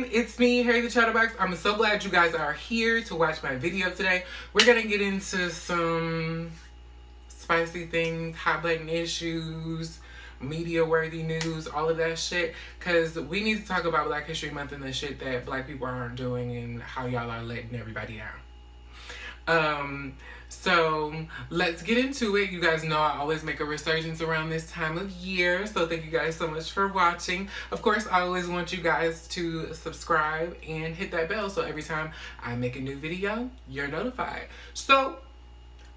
everyone, it's me, Harry the Chatterbox. I'm so glad you guys are here to watch my video today. We're gonna get into some spicy things, hot button issues, media worthy news, all of that shit, because we need to talk about Black History Month and the shit that black people aren't doing and how y'all are letting everybody down. So let's get into it. You guys know I always make a resurgence around this time of year, so thank you guys so much for watching. Of course, I always want you guys to subscribe and hit that bell so every time I make a new video, you're notified. So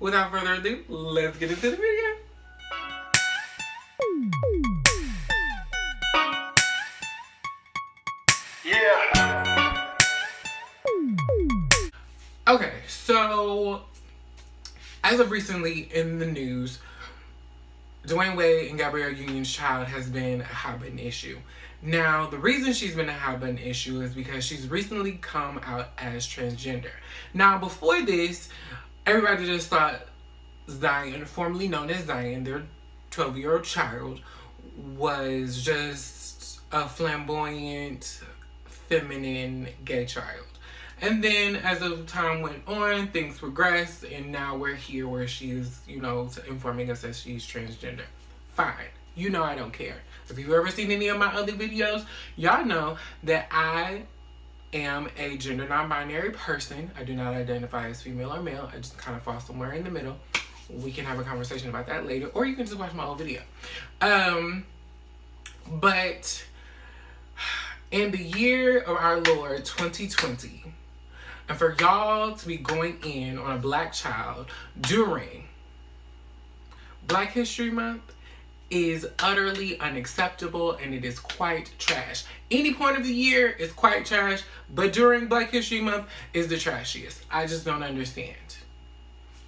without further ado, let's get into the video. Yeah. Okay, so as of recently in the news, Dwyane Wade and Gabrielle Union's child has been a hot button issue. Now, the reason she's been a hot button issue is because she's recently come out as transgender. Now, before this, everybody just thought Zion, formerly known as Zion, their 12-year-old child, was just a flamboyant, feminine, gay child. And then as the time went on, things progressed, and now we're here where she's, informing us that she's transgender. Fine. I don't care. If you've ever seen any of my other videos, y'all know that I am a gender non-binary person. I do not identify as female or male. I just kind of fall somewhere in the middle. We can have a conversation about that later, or you can just watch my old video. But in the year of our Lord, 2020, and for y'all to be going in on a black child during Black History Month is utterly unacceptable, and it is quite trash. Any point of the year is quite trash, but during Black History Month is the trashiest. I just don't understand.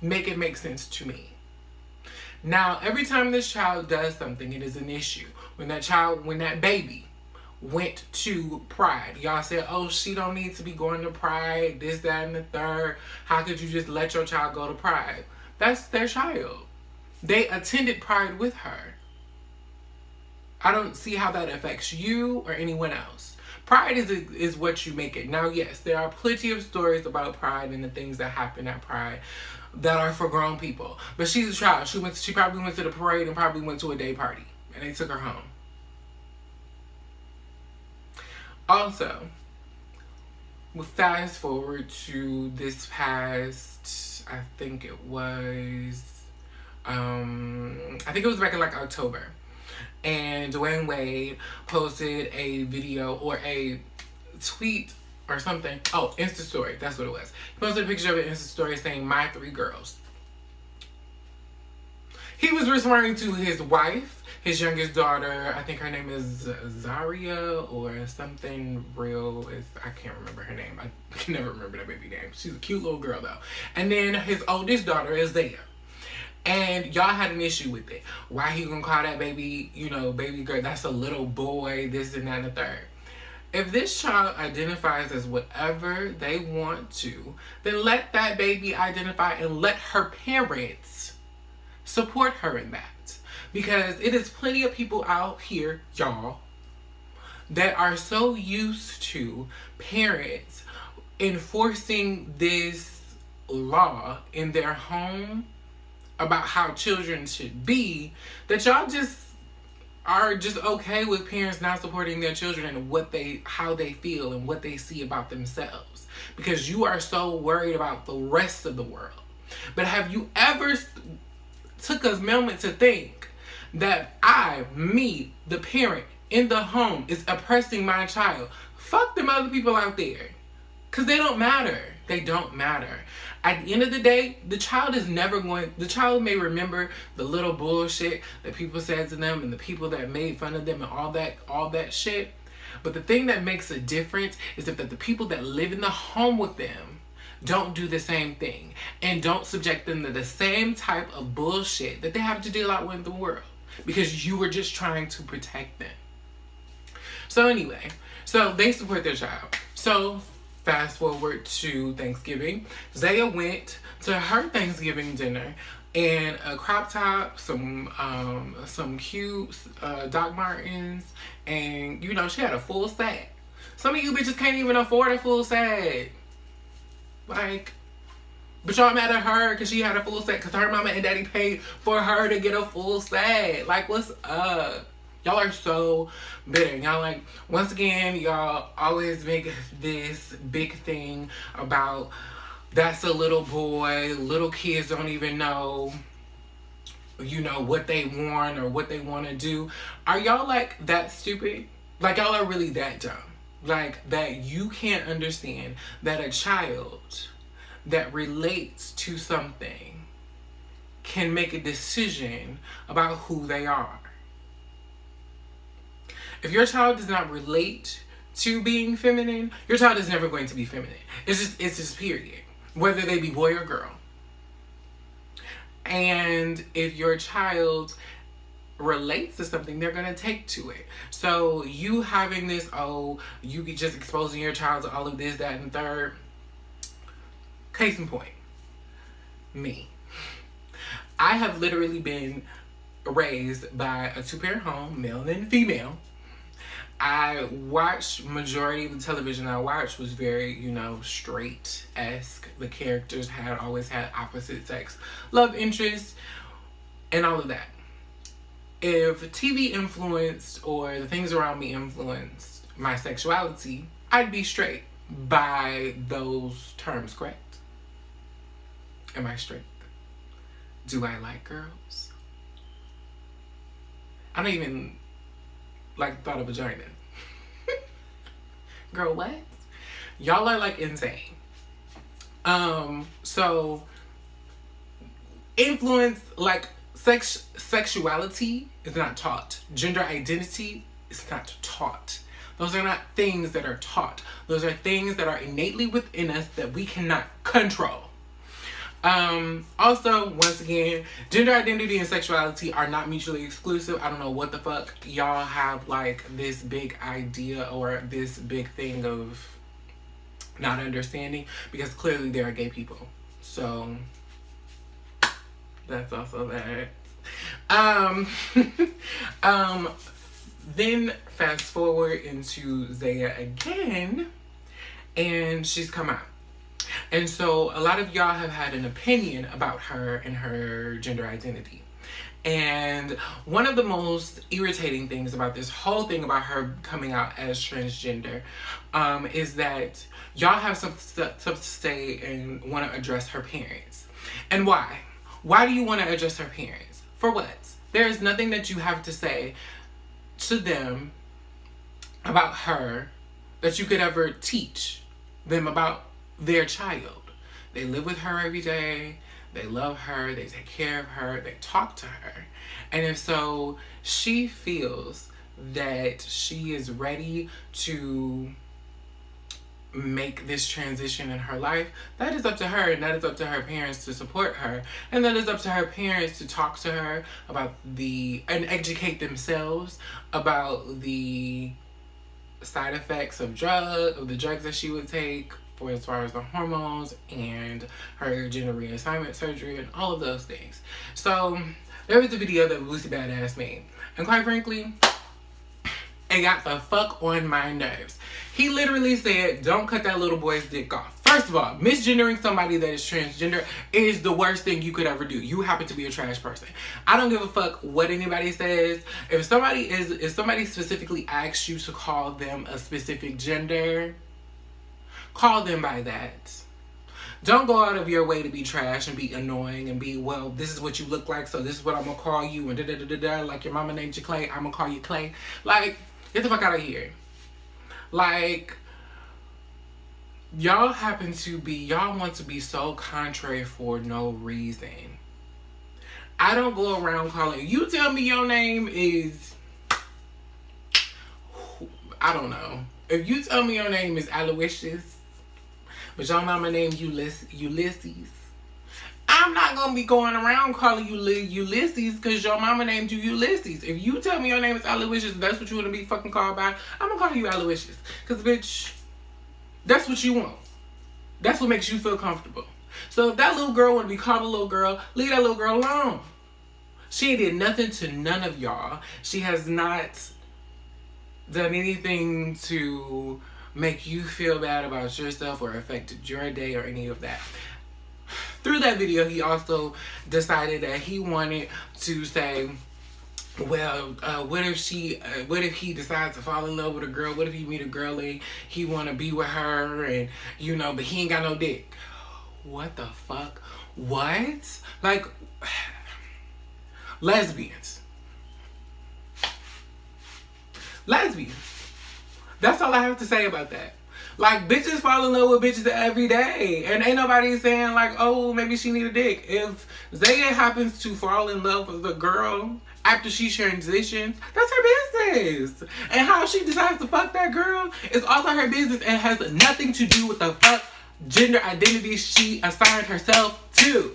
Make it make sense to me. Now, every time this child does something, it is an issue. When that baby went to Pride, y'all said, oh, she don't need to be going to Pride, this, that, and the third. How could you just let your child go to Pride? That's their child. They attended Pride with her. I don't see how that affects you or anyone else. Pride is what you make it. Now, yes, there are plenty of stories about Pride and the things that happen at Pride that are for grown people. But she's a child. She probably went to the parade and probably went to a day party, and they took her home. Also, we fast forward to this past, I think it was back in like October. And Dwyane Wade posted a video or a tweet or something. Oh, Insta story. That's what it was. He posted a picture of an Insta story saying, "My 3 girls." He was referring to his wife, his youngest daughter. I think her name is Zaria or something real. I can't remember her name. I can never remember that baby name. She's a cute little girl though. And then his oldest daughter is Zaya. And y'all had an issue with it. Why he gonna call that baby, baby girl? That's a little boy, this and that and the third. If this child identifies as whatever they want to, then let that baby identify and let her parents support her in that. Because it is plenty of people out here, y'all, that are so used to parents enforcing this law in their home about how children should be, that y'all just are just okay with parents not supporting their children and how they feel and what they see about themselves, because you are so worried about the rest of the world. But have you ever took a moment to think that me, the parent in the home, is oppressing my child? Fuck them other people out there, because they don't matter. They don't matter. At the end of the day, the child may remember the little bullshit that people said to them and the people that made fun of them and all that shit. But the thing that makes a difference is that the people that live in the home with them don't do the same thing and don't subject them to the same type of bullshit that they have to deal out with in the world, because you were just trying to protect them. So anyway, they support their child. So fast forward to Thanksgiving. Zaya went to her Thanksgiving dinner in a crop top, some cute Doc Martens, and she had a full set. So Some of you bitches can't even afford a full set. Like, but y'all mad at her because she had a full set because her mama and daddy paid for her to get a full set. Like, what's up? Y'all are so bitter. Y'all, like, once again, y'all always make this big thing about that's a little boy. Little kids don't even know, you know, what they want or what they want to do. Are y'all, like, that stupid? Like, y'all are really that dumb. Like, that you can't understand that a child that relates to something can make a decision about who they are. If your child does not relate to being feminine, your child is never going to be feminine. It's just period. Whether they be boy or girl. And if your child relates to something, they're gonna take to it. So you having this, oh, you be just exposing your child to all of this, that, and third. Case in point, me. I have literally been raised by a two-parent home, male and female. I watched majority of the television I watched was very, you know, straight-esque. The characters had always had opposite sex love interests and all of that. If TV influenced or the things around me influenced my sexuality, I'd be straight by those terms, correct? Am I straight? Do I like girls? I don't even like the thought of vagina. Girl, what? Y'all are like insane. So influence, like sexuality is not taught. Gender identity is not taught. Those are not things that are taught. Those are things that are innately within us that we cannot control. Also, once again, gender identity and sexuality are not mutually exclusive. I don't know what the fuck y'all have, like, this big idea or this big thing of not understanding, because clearly there are gay people. So that's also that. Then fast forward into Zaya again, and she's come out. And so a lot of y'all have had an opinion about her and her gender identity. And one of the most irritating things about this whole thing about her coming out as transgender is that y'all have something to say and want to address her parents. And why? Why do you want to address her parents? For what? There is nothing that you have to say to them about her that you could ever teach them about their child. They live with her every day. They love her. They take care of her. They talk to her. And if so, she feels that she is ready to make this transition in her life, that is up to her, and that is up to her parents to support her, and that is up to her parents to talk to her about and educate themselves about the side effects of the drugs that she would take, for as far as the hormones and her gender reassignment surgery and all of those things. So there was a video that Lucy Badass made, and quite frankly, it got the fuck on my nerves. He literally said, don't cut that little boy's dick off. First of all, misgendering somebody that is transgender is the worst thing you could ever do. You happen to be a trash person. I don't give a fuck what anybody says. If somebody specifically asks you to call them a specific gender, call them by that. Don't go out of your way to be trash and be annoying and be, well, this is what you look like, so this is what I'm gonna call you, and da-da-da-da-da, like your mama named you Clay, I'm gonna call you Clay. Like, get the fuck out of here. Like, y'all want to be so contrary for no reason. I don't go around calling, you tell me your name is, I don't know. If you tell me your name is Aloysius, but your mama named Ulysses, I'm not going to be going around calling you Ulysses because your mama named you Ulysses. If you tell me your name is Aloysius, that's what you want to be fucking called by, I'm going to call you Aloysius. Because, bitch, that's what you want. That's what makes you feel comfortable. So if that little girl want to be called a little girl, leave that little girl alone. She did nothing to none of y'all. She has not done anything to make you feel bad about yourself or affected your day or any of that. Through that video, he also decided that he wanted to say, well, what if he decides to fall in love with a girl? What if he meet a girl and he want to be with her and, you know, but he ain't got no dick? What the fuck? What? Like, lesbians. That's all I have to say about that. Like, bitches fall in love with bitches every day. And ain't nobody saying, like, oh, maybe she need a dick. If Zaya happens to fall in love with a girl after she transitions, that's her business. And how she decides to fuck that girl is also her business and has nothing to do with the fuck gender identity she assigned herself to.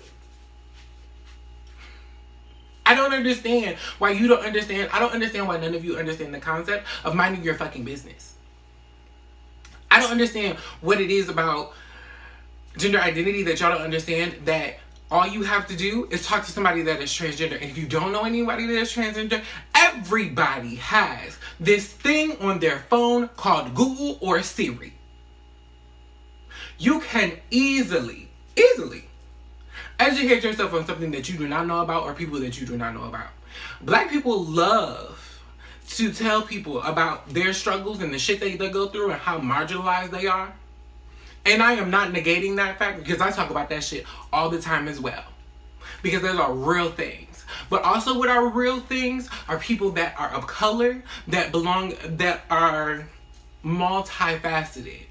I don't understand why you don't understand. I don't understand why none of you understand the concept of minding your fucking business. I don't understand what it is about gender identity that y'all don't understand, that all you have to do is talk to somebody that is transgender. And if you don't know anybody that is transgender, everybody has this thing on their phone called Google or Siri. You can easily educate yourself on something that you do not know about or people that you do not know about. Black people love to tell people about their struggles and the shit they go through and how marginalized they are. And I am not negating that fact, because I talk about that shit all the time as well. Because those are real things. But also what are real things are people that are of color, that are multifaceted,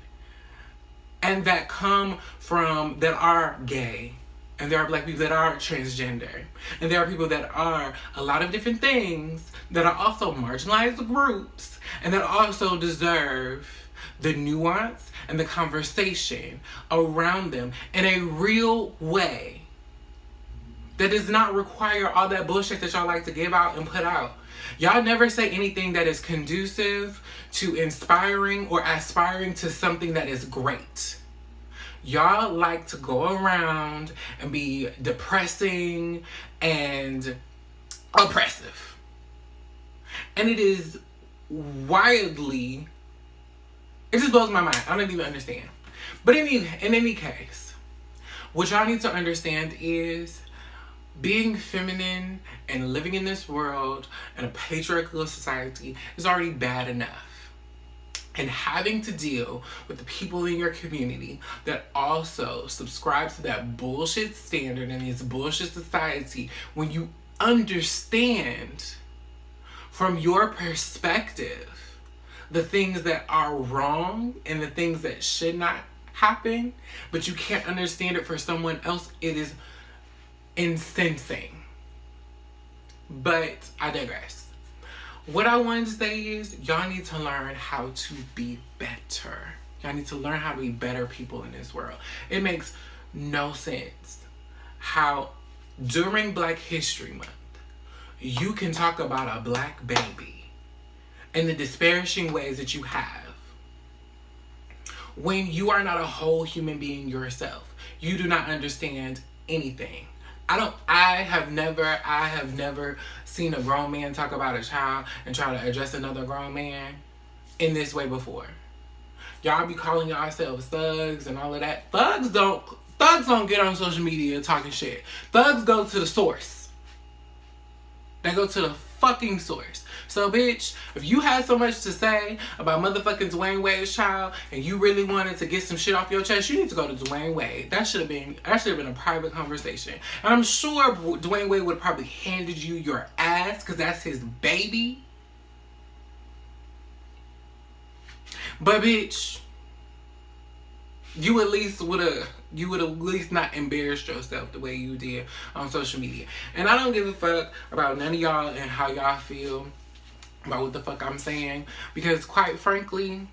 and that are gay. And there are black people that are transgender. And there are people that are a lot of different things that are also marginalized groups and that also deserve the nuance and the conversation around them in a real way that does not require all that bullshit that y'all like to give out and put out. Y'all never say anything that is conducive to inspiring or aspiring to something that is great. Y'all like to go around and be depressing and oppressive. And it is wildly, it just blows my mind. I don't even understand. But in any case, what y'all need to understand is being feminine and living in this world in a patriarchal society is already bad enough. And having to deal with the people in your community that also subscribe to that bullshit standard and this bullshit society, when you understand from your perspective the things that are wrong and the things that should not happen, but you can't understand it for someone else, it is incensing. But I digress. What I wanted to say is, y'all need to learn how to be better. Y'all need to learn how to be better people in this world. It makes no sense how during Black History Month, you can talk about a black baby in the disparaging ways that you have when you are not a whole human being yourself. You do not understand anything. I have never seen a grown man talk about a child and try to address another grown man in this way before. Y'all be calling yourselves thugs and all of that. Thugs don't get on social media talking shit. Thugs go to the source. They go to the fucking source. So bitch, if you had so much to say about motherfucking Dwayne Wade's child and you really wanted to get some shit off your chest, you need to go to Dwayne Wade. That should have been a private conversation. And I'm sure Dwayne Wade would have probably handed you your ass because that's his baby. But bitch, you would at least not embarrassed yourself the way you did on social media. And I don't give a fuck about none of y'all and how y'all feel about what the fuck I'm saying, because quite frankly,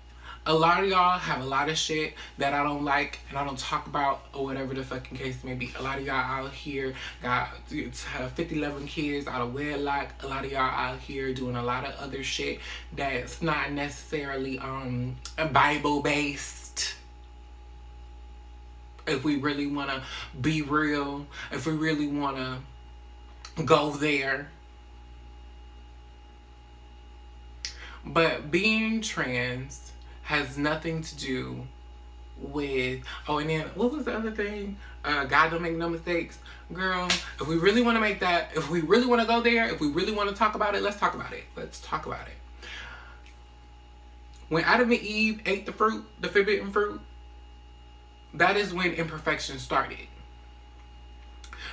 a lot of y'all have a lot of shit that I don't like and I don't talk about, or whatever the fucking case may be. A lot of y'all out here got 11 kids out of wedlock. A lot of y'all out here doing a lot of other shit that's not necessarily Bible based. If we really want to be real, if we really want to go there. But being trans has nothing to do with, oh, and then what was the other thing? God don't make no mistakes. Girl, if we really want to make that, if we really want to go there, if we really want to talk about it, let's talk about it. Let's talk about it. When Adam and Eve ate the fruit, the forbidden fruit, that is when imperfection started.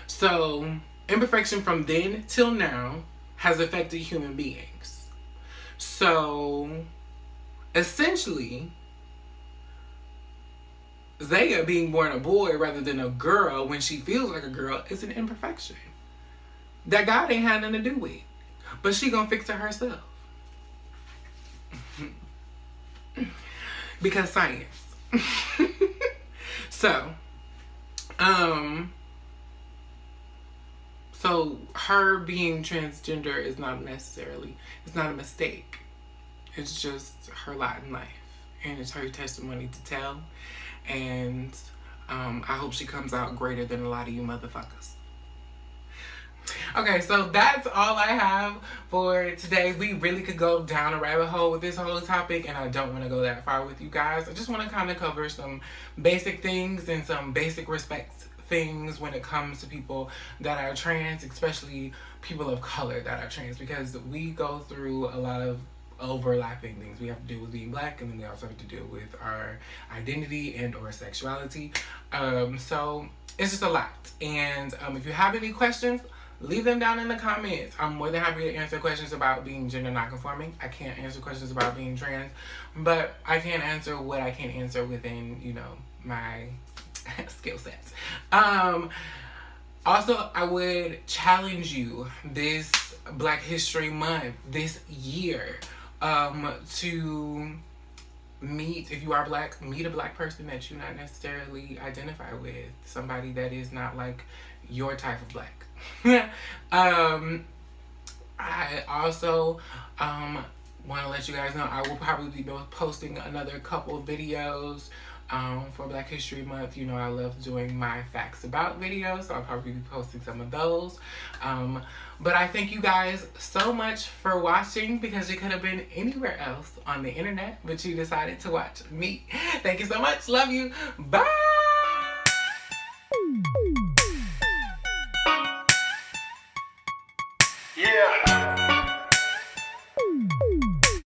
So, imperfection from then till now has affected human beings. So, essentially, Zaya being born a boy rather than a girl when she feels like a girl is an imperfection that God ain't had nothing to do with. But she gonna fix it herself. Because science. So her being transgender is not necessarily, it's not a mistake. It's just her lot in life. And it's her testimony to tell. And I hope she comes out greater than a lot of you motherfuckers. Okay, so that's all I have for today. We really could go down a rabbit hole with this whole topic, and I don't want to go that far with you guys. I just want to kind of cover some basic things and some basic respect things when it comes to people that are trans, especially people of color that are trans, because we go through a lot of overlapping things. We have to deal with being black, and then we also have to deal with our identity and or sexuality. So it's just a lot. And if you have any questions, leave them down in the comments. I'm more than happy to answer questions about being gender non-conforming. I can't answer questions about being trans, but I can answer what I can answer within, you know, my skill sets. Also, I would challenge you this Black History Month, this year, to meet, if you are black, meet a black person that you not necessarily identify with, somebody that is not like your type of black. I also want to let you guys know I will probably be posting another couple of videos for Black History Month. You know, I love doing my facts about videos, so I'll probably be posting some of those. But I thank you guys so much for watching, because you could have been anywhere else on the internet, but you decided to watch me. Thank you so much. Love you. Bye.